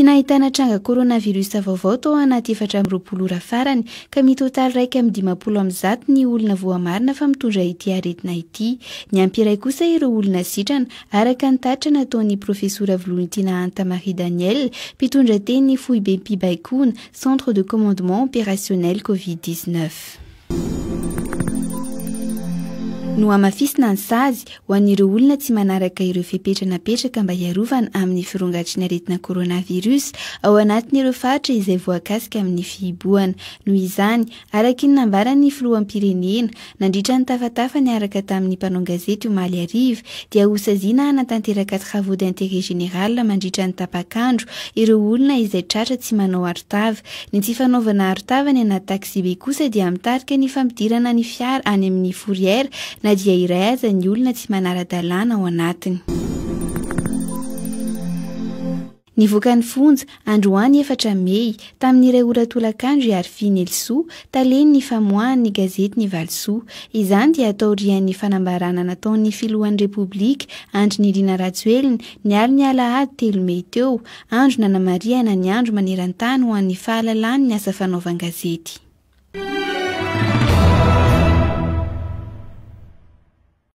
nahitana tranga coronavirus vaovao tao anaty 420 ora farany ka mitotaly 150 ny olona voamarina fa mitondra ity aretina ity. Ny ampiray kosa ireo olona sitrana araka ny tatra nataon'ny profesora Volontina Anta-Marie Daniel, mpitondra teny FIHIBOHANA, Centre de Commandement Opérationnel Covid-19. No amafisina ny sazy ho an'ireo olona tsy manaraka ireo fepetranapetraka mba hiarovana amin'ny firongatry aretina coronavirus ao anatin'ireo faritra izay voakasika amin'ny fihibohana. Noho izany, araka ny nambaran'ny filoham-pirenena nandritra ny tafatafany araka tamin'ny mpanao gazety omaly ariva dia hosaziana hanatanteraka travaux d'intérêt général mandritra ny tolakandro ireo olona izay tratra tsy manao arotava. Ny tsy fanaovana arotava ny anaty taxi be kosa dia mitarika ny fampidirana ny fiara any amin'ny fourrière na dia iray aza ny olona tsy manara-dalana ao anatiny. Nivoaka ny fonja androany 4 Mey tamin'ireo ora tolakandro i arphine helisoa taleny ny famoahan'ny gazety Nivoaka. Izany dia atao rian'ny fanambarana nataon'ny filohan'ny repoblika andro Nirina Rajoelina ny aliny alahady 3 Mey teo, andro nanamariana ny andro maneran-tany ho an'ny fahalalan'ny asa fanaovan-gazety.